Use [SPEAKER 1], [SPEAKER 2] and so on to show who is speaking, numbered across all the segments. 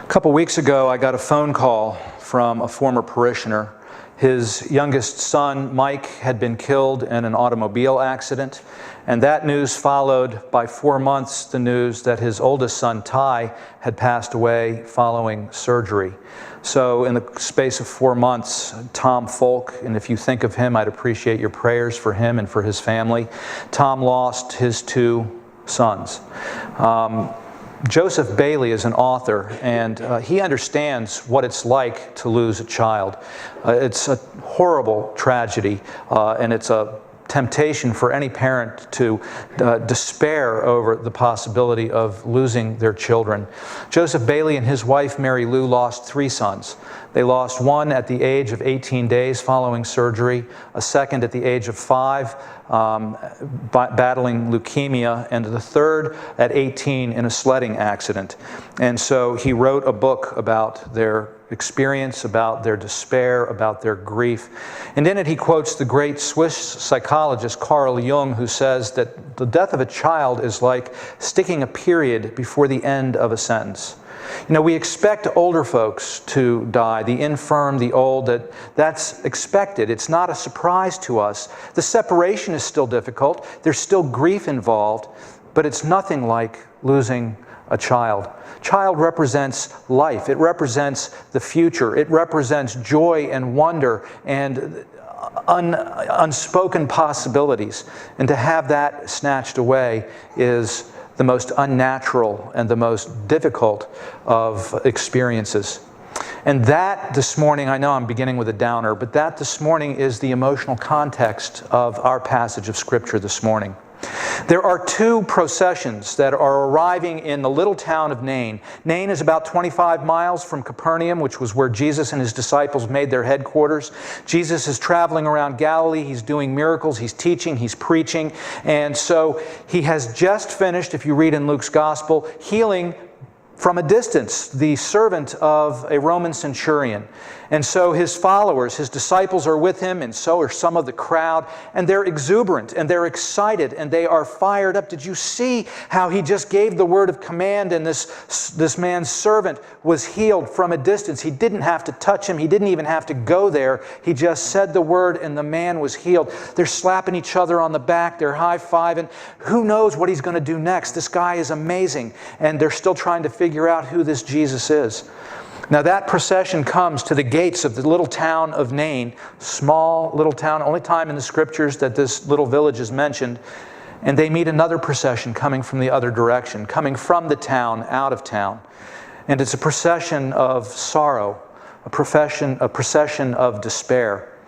[SPEAKER 1] A couple weeks ago, I got a phone call from a former parishioner. His youngest son, Mike, had been killed in an automobile accident, and that news followed by 4 months the news that his oldest son, Ty, had passed away following surgery. So in the space of 4 months, Tom Folk, and if you think of him, I'd appreciate your prayers for him and for his family. Tom lost his 2 sons. Joseph Bailey is an author, and he understands what it's like to lose a child. It's a horrible tragedy, and it's a temptation for any parent to despair over the possibility of losing their children. Joseph Bailey and his wife Mary Lou lost 3 sons. They lost one at the age of 18 days following surgery, a second at the age of 5 battling leukemia, and the third at 18 in a sledding accident. And so he wrote a book about their experience, about their despair, about their grief. And in it he quotes the great Swiss psychologist Carl Jung, who says that the death of a child is like sticking a period before the end of a sentence. You know, we expect older folks to die, the infirm, the old, that's expected. It's not a surprise to us. The separation is still difficult. There's still grief involved, but it's nothing like losing a child. Child represents life. It represents the future. It represents joy and wonder and unspoken possibilities. And to have that snatched away is the most unnatural and the most difficult of experiences. And that this morning, I know I'm beginning with a downer, but that this morning is the emotional context of our passage of Scripture this morning. There are 2 processions that are arriving in the little town of Nain. Nain is about 25 miles from Capernaum, which was where Jesus and his disciples made their headquarters. Jesus is traveling around Galilee. He's doing miracles. He's teaching. He's preaching. And so he has just finished, if you read in Luke's Gospel, healing from a distance the servant of a Roman centurion. And so his followers, his disciples are with him, and so are some of the crowd, and they're exuberant, and they're excited, and they are fired up. Did you see how he just gave the word of command, and this man's servant was healed from a distance? He didn't have to touch him. He didn't even have to go there. He just said the word, and the man was healed. They're slapping each other on the back. They're high-fiving. Who knows what he's going to do next? This guy is amazing, and they're still trying to figure out who this Jesus is. Now that procession comes to the gates of the little town of Nain, small little town, only time in the Scriptures that this little village is mentioned, and they meet another procession coming from the other direction, coming from the town, out of town. And it's a procession of sorrow, a procession of despair.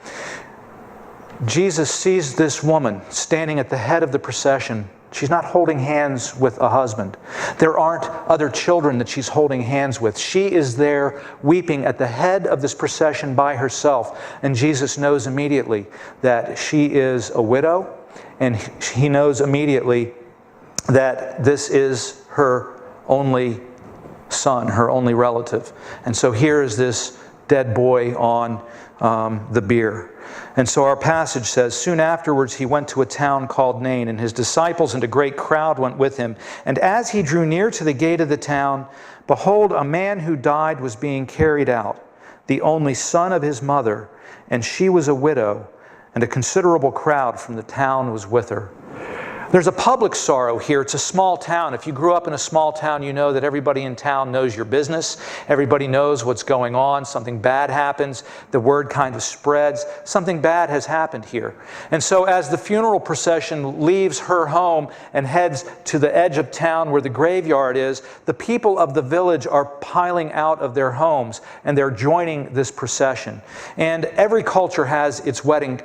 [SPEAKER 1] Jesus sees this woman standing at the head of the procession. She's not holding hands with a husband. There aren't other children that she's holding hands with. She is there weeping at the head of this procession by herself. And Jesus knows immediately that she is a widow, and he knows immediately that this is her only son, her only relative. And so here is this dead boy on the bier. And so our passage says, soon afterwards he went to a town called Nain, and his disciples and a great crowd went with him. And as he drew near to the gate of the town, behold, a man who died was being carried out, the only son of his mother, and she was a widow, and a considerable crowd from the town was with her. There's a public sorrow here. It's a small town. If you grew up in a small town, you know that everybody in town knows your business. Everybody knows what's going on. Something bad happens. The word kind of spreads. Something bad has happened here. And so as the funeral procession leaves her home and heads to the edge of town where the graveyard is, the people of the village are piling out of their homes, and they're joining this procession. And every culture has its wedding,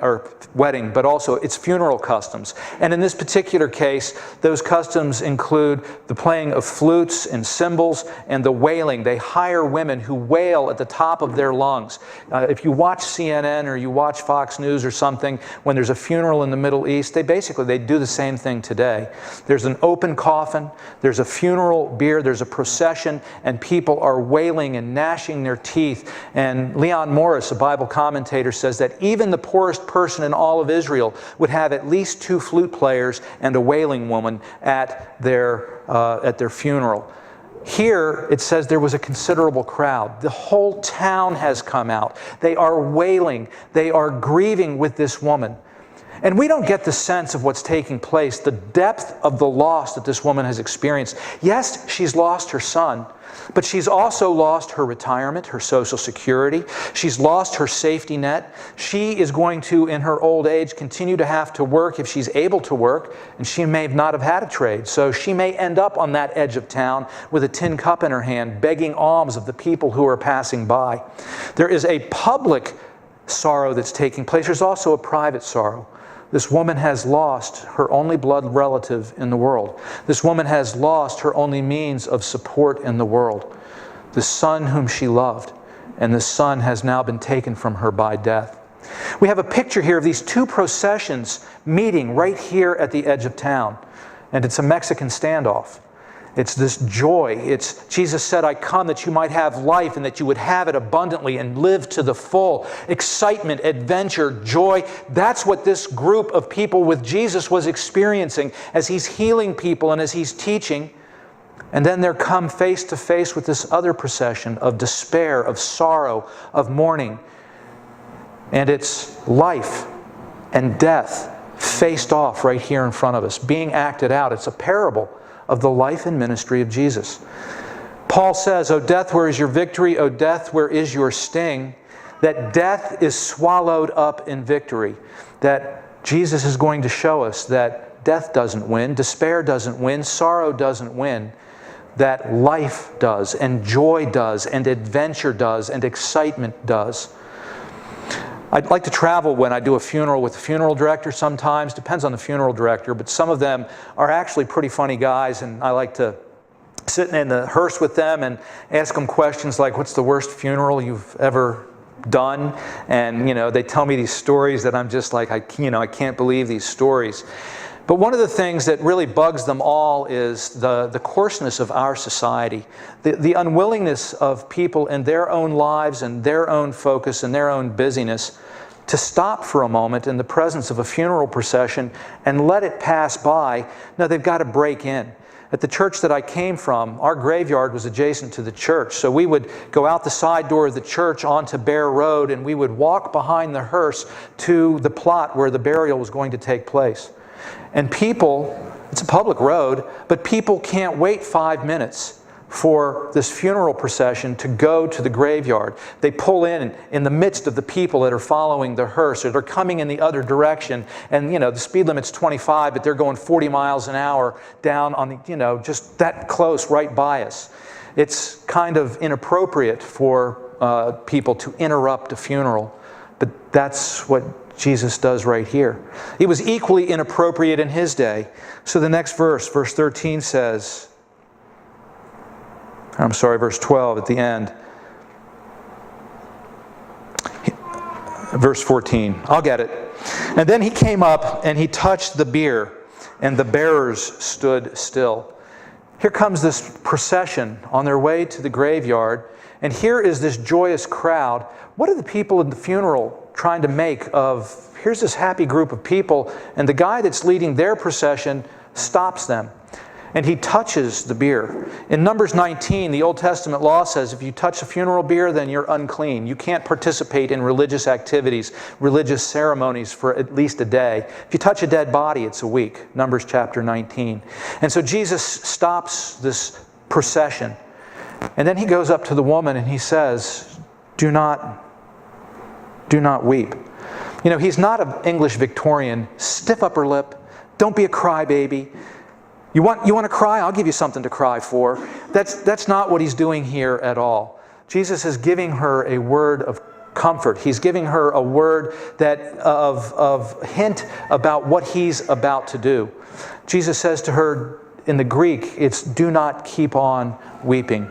[SPEAKER 1] but also its funeral customs. And in this particular case, those customs include the playing of flutes and cymbals and the wailing. They hire women who wail at the top of their lungs. If you watch CNN or you watch Fox News or something, when there's a funeral in the Middle East, they do the same thing today. There's an open coffin, there's a funeral bier, there's a procession, and people are wailing and gnashing their teeth. And Leon Morris, a Bible commentator, says that even the poorest person in all of Israel would have at least 2 flute players and a wailing woman at their funeral. here it says there was a considerable crowd. The whole town has come out. They are wailing. They are grieving with this woman. And we don't get the sense of what's taking place, the depth of the loss that this woman has experienced. Yes, she's lost her son, but she's also lost her retirement, her Social Security. She's lost her safety net. She is going to, in her old age, continue to have to work if she's able to work, and she may not have had a trade. So she may end up on that edge of town with a tin cup in her hand, begging alms of the people who are passing by. There is a public sorrow that's taking place. There's also a private sorrow. This woman has lost her only blood relative in the world. This woman has lost her only means of support in the world. The son whom she loved, and the son has now been taken from her by death. We have a picture here of these two processions meeting right here at the edge of town. And it's a Mexican standoff. It's this joy. It's Jesus said, I come that you might have life and that you would have it abundantly and live to the full. Excitement, adventure, joy. That's what this group of people with Jesus was experiencing as he's healing people and as he's teaching. And then they're come face to face with this other procession of despair, of sorrow, of mourning. And it's life and death faced off right here in front of us, being acted out. It's a parable of the life and ministry of Jesus. Paul says, O death, where is your victory? O death, where is your sting? That death is swallowed up in victory. That Jesus is going to show us that death doesn't win, despair doesn't win, sorrow doesn't win. That life does, and joy does, and adventure does, and excitement does. I'd like to travel when I do a funeral with a funeral director sometimes. Depends on the funeral director, but some of them are actually pretty funny guys, and I like to sit in the hearse with them and ask them questions like, what's the worst funeral you've ever done? And, they tell me these stories that I'm just like, I can't believe these stories. But one of the things that really bugs them all is the coarseness of our society, the unwillingness of people in their own lives and their own focus and their own busyness to stop for a moment in the presence of a funeral procession and let it pass by. No, they've got to break in. At the church that I came from, our graveyard was adjacent to the church. So we would go out the side door of the church onto Bear Road, and we would walk behind the hearse to the plot where the burial was going to take place. And people, it's a public road, but people can't wait 5 minutes for this funeral procession to go to the graveyard. They pull in the midst of the people that are following the hearse, or they're coming in the other direction. And, the speed limit's 25, but they're going 40 miles an hour down on the, just that close right by us. It's kind of inappropriate for people to interrupt a funeral, but that's what Jesus does right here. It was equally inappropriate in his day. So the next verse 13 says, verse 12 at the end. Verse 14, I'll get it. And then he came up and he touched the bier, and the bearers stood still. Here comes this procession on their way to the graveyard, and here is this joyous crowd. What are the people in the funeral trying to make of, here's this happy group of people, and the guy that's leading their procession stops them, and he touches the bier. In Numbers 19, the Old Testament law says if you touch a funeral bier, then you're unclean. You can't participate in religious activities, religious ceremonies for at least a day. If you touch a dead body, it's a week. Numbers chapter 19. And so Jesus stops this procession, and then he goes up to the woman and he says, do not weep. He's not an English Victorian, stiff upper lip, don't be a crybaby. You want to cry? I'll give you something to cry for. That's not what he's doing here at all. Jesus is giving her a word of comfort. He's giving her a word that of hint about what he's about to do. Jesus says to her in the Greek, it's do not keep on weeping.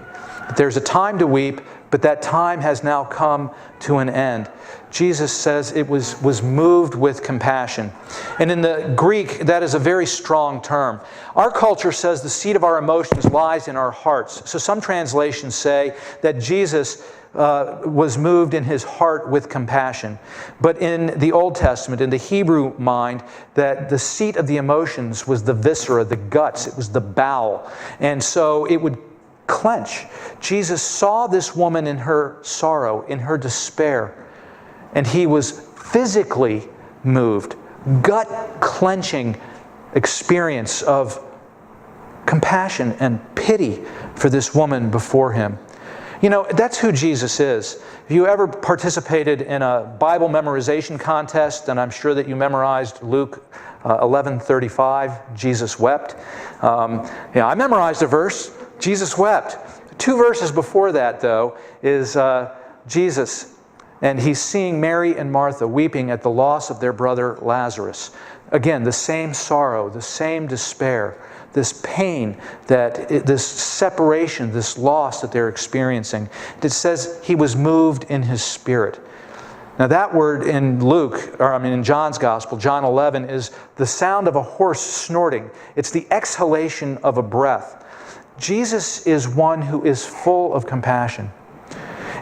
[SPEAKER 1] There's a time to weep, but that time has now come to an end. Jesus says it was moved with compassion. And in the Greek, that is a very strong term. Our culture says the seat of our emotions lies in our hearts. So some translations say that Jesus was moved in his heart with compassion. But in the Old Testament, in the Hebrew mind, that the seat of the emotions was the viscera, the guts. It was the bowel. And so it would clench. Jesus saw this woman in her sorrow, in her despair, and he was physically moved, gut-clenching experience of compassion and pity for this woman before him. You know, that's who Jesus is. If you ever participated in a Bible memorization contest, and I'm sure that you memorized Luke 11:35, Jesus wept. I memorized a verse, Jesus wept. 2 verses before that, though, is Jesus, and he's seeing Mary and Martha weeping at the loss of their brother Lazarus. Again, the same sorrow, the same despair, this pain, this separation, this loss that they're experiencing. It says he was moved in his spirit. Now that word in in John's Gospel, John 11, is the sound of a horse snorting. It's the exhalation of a breath. Jesus is one who is full of compassion.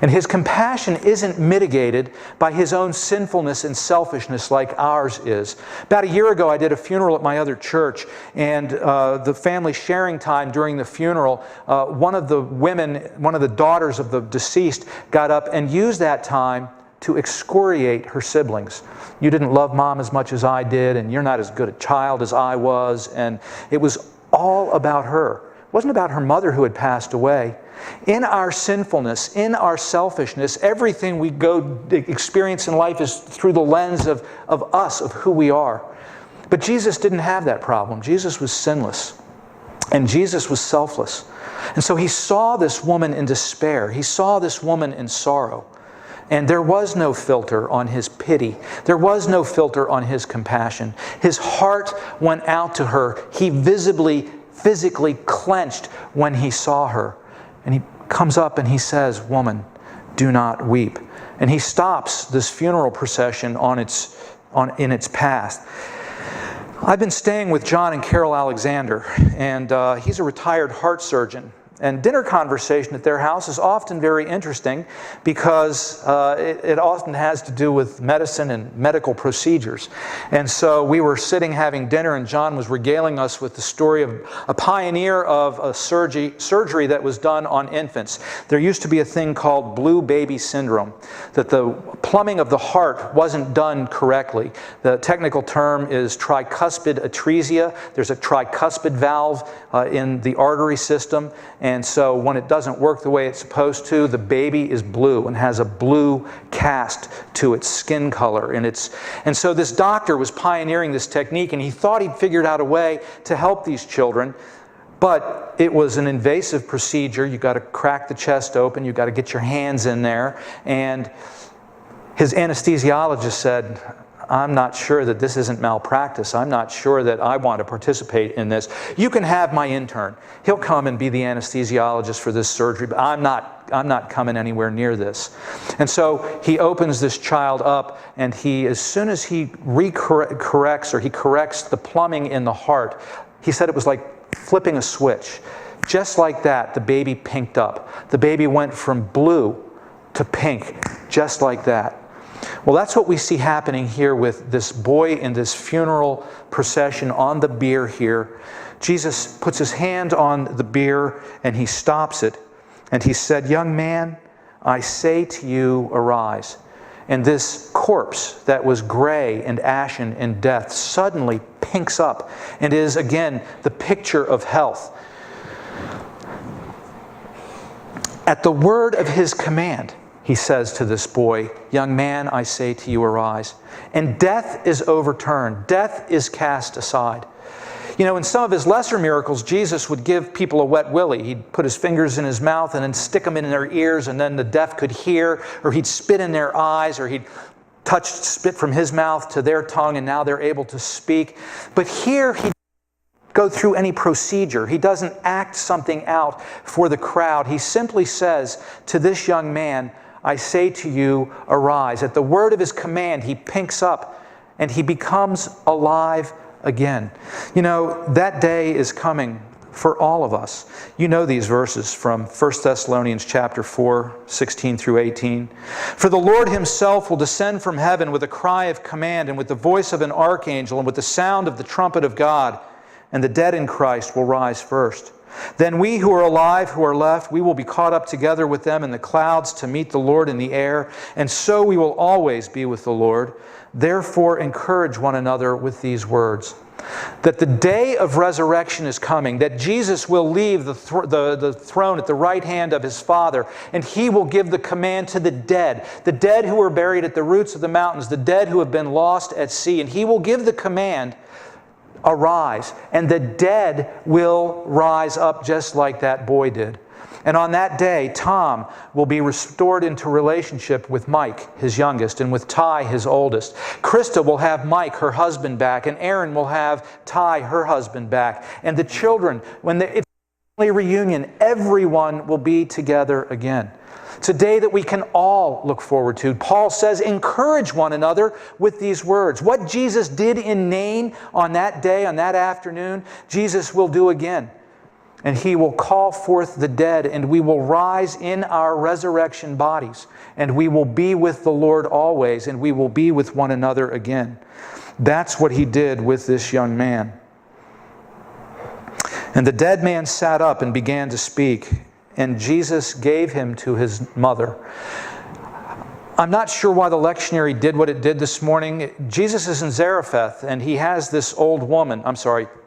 [SPEAKER 1] And his compassion isn't mitigated by his own sinfulness and selfishness like ours is. About a year ago, I did a funeral at my other church, and the family sharing time during the funeral, one of the daughters of the deceased got up and used that time to excoriate her siblings. You didn't love Mom as much as I did, and you're not as good a child as I was, and it was all about her. It wasn't about her mother who had passed away. In our sinfulness, in our selfishness, everything we experience in life is through the lens of us, of who we are. But Jesus didn't have that problem. Jesus was sinless. And Jesus was selfless. And so he saw this woman in despair. He saw this woman in sorrow. And there was no filter on his pity. There was no filter on his compassion. His heart went out to her. He physically clenched when he saw her. And he comes up and he says, "Woman, do not weep." And he stops this funeral procession in its path. I've been staying with John and Carol Alexander, and he's a retired heart surgeon. And dinner conversation at their house is often very interesting because it often has to do with medicine and medical procedures. And so we were sitting having dinner, and John was regaling us with the story of a pioneer of a surgery that was done on infants. There used to be a thing called blue baby syndrome, that the plumbing of the heart wasn't done correctly. The technical term is tricuspid atresia. There's a tricuspid valve in the artery system. And so when it doesn't work the way it's supposed to, the baby is blue and has a blue cast to its skin color. And so this doctor was pioneering this technique, and he thought he'd figured out a way to help these children. But it was an invasive procedure. You've got to crack the chest open. You've got to get your hands in there. And his anesthesiologist said, "I'm not sure that this isn't malpractice. I'm not sure that I want to participate in this. You can have my intern. He'll come and be the anesthesiologist for this surgery, but I'm not coming anywhere near this." And so he opens this child up, and as soon as he corrects the plumbing in the heart, he said it was like flipping a switch. Just like that, the baby pinked up. The baby went from blue to pink, just like that. Well, that's what we see happening here with this boy in this funeral procession on the bier here. Jesus puts his hand on the bier and he stops it. And he said, "Young man, I say to you, arise." And this corpse that was gray and ashen in death suddenly pinks up and is again the picture of health. At the word of his command, he says to this boy, "Young man, I say to you, arise." And death is overturned. Death is cast aside. You know, in some of his lesser miracles, Jesus would give people a wet willy. He'd put his fingers in his mouth and then stick them in their ears, and then the deaf could hear, or he'd spit in their eyes, or he'd touch spit from his mouth to their tongue, and now they're able to speak. But here he go through any procedure. He doesn't act something out for the crowd. He simply says to this young man, "I say to you, arise." At the word of his command, he pinks up and he becomes alive again. You know, that day is coming for all of us. You know these verses from 1 Thessalonians chapter 4, 16 through 18. "For the Lord himself will descend from heaven with a cry of command and with the voice of an archangel and with the sound of the trumpet of God, and the dead in Christ will rise first. Then we who are alive, who are left, we will be caught up together with them in the clouds to meet the Lord in the air, and so we will always be with the Lord. Therefore, encourage one another with these words, that the day of resurrection is coming, that Jesus will leave the throne at the right hand of his Father, and he will give the command to the dead who are buried at the roots of the mountains, the dead who have been lost at sea, and he will give the command, arise, and the dead will rise up just like that boy did. And on that day, Tom will be restored into relationship with Mike, his youngest, and with Ty, his oldest. Krista will have Mike, her husband, back, and Erin will have Ty, her husband, back. And the children, when it's a family reunion, everyone will be together again. It's a day that we can all look forward to. Paul says, encourage one another with these words. What Jesus did in Nain on that day, on that afternoon, Jesus will do again. And he will call forth the dead, and we will rise in our resurrection bodies, and we will be with the Lord always, and we will be with one another again. That's what he did with this young man. And the dead man sat up and began to speak, and Jesus gave him to his mother. I'm not sure why the lectionary did what it did this morning. Jesus is in Zarephath, and he has this old woman.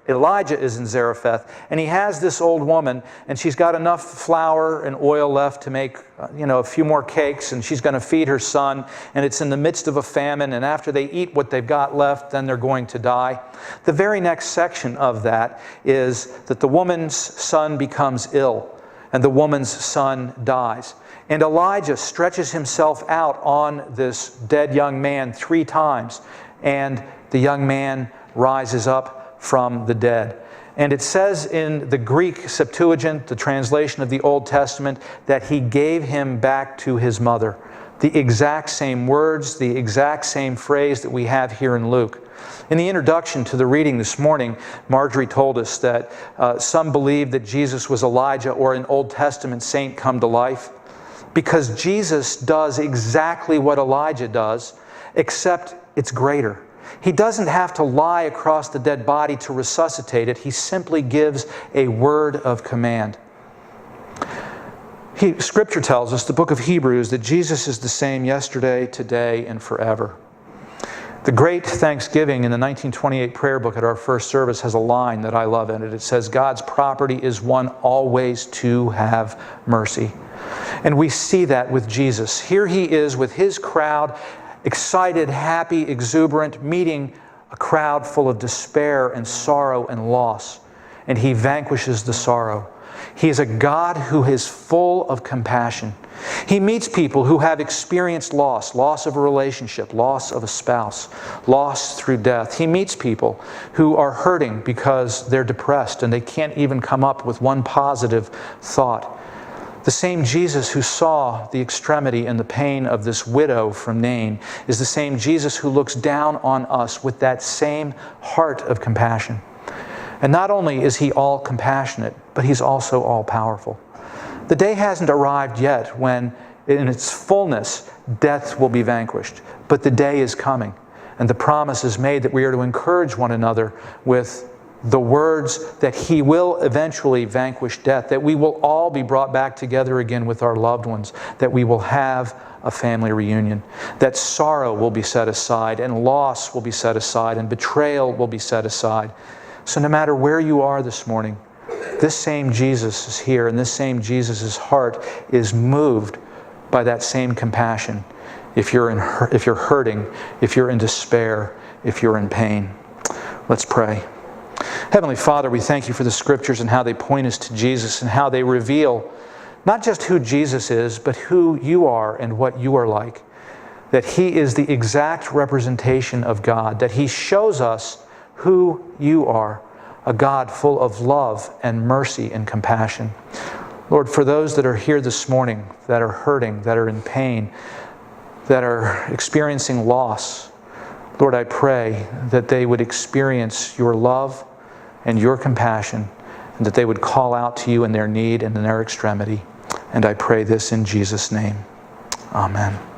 [SPEAKER 1] Elijah is in Zarephath, and he has this old woman, and she's got enough flour and oil left to make, a few more cakes, and she's going to feed her son, and it's in the midst of a famine, and after they eat what they've got left, then they're going to die. The very next section of that is that the woman's son becomes ill, and the woman's son dies. And Elijah stretches himself out on this dead young man 3 times, and the young man rises up from the dead. And it says in the Greek Septuagint, the translation of the Old Testament, that he gave him back to his mother. The exact same words, the exact same phrase that we have here in Luke. In the introduction to the reading this morning, Marjorie told us that some believe that Jesus was Elijah or an Old Testament saint come to life, because Jesus does exactly what Elijah does, except it's greater. He doesn't have to lie across the dead body to resuscitate it. He simply gives a word of command. Scripture tells us, the book of Hebrews, that Jesus is the same yesterday, today, and forever. The Great Thanksgiving in the 1928 prayer book at our first service has a line that I love in it. It says, God's property is one always to have mercy. And we see that with Jesus. Here he is with his crowd, excited, happy, exuberant, meeting a crowd full of despair and sorrow and loss. And he vanquishes the sorrow. He is a God who is full of compassion. He meets people who have experienced loss of a relationship, loss of a spouse, loss through death. He meets people who are hurting because they're depressed and they can't even come up with one positive thought. The same Jesus who saw the extremity and the pain of this widow from Nain is the same Jesus who looks down on us with that same heart of compassion. And not only is he all compassionate, but he's also all powerful. The day hasn't arrived yet when, in its fullness, death will be vanquished. But the day is coming, and the promise is made that we are to encourage one another with the words that he will eventually vanquish death, that we will all be brought back together again with our loved ones, that we will have a family reunion, that sorrow will be set aside, and loss will be set aside, and betrayal will be set aside. So no matter where you are this morning, this same Jesus is here, and this same Jesus' heart is moved by that same compassion. If you're hurting, if you're in despair, if you're in pain. Let's pray. Heavenly Father, we thank you for the Scriptures and how they point us to Jesus and how they reveal not just who Jesus is, but who you are and what you are like. That he is the exact representation of God, that he shows us who you are, a God full of love and mercy and compassion. Lord, for those that are here this morning, that are hurting, that are in pain, that are experiencing loss, Lord, I pray that they would experience your love and your compassion, and that they would call out to you in their need and in their extremity. And I pray this in Jesus' name. Amen.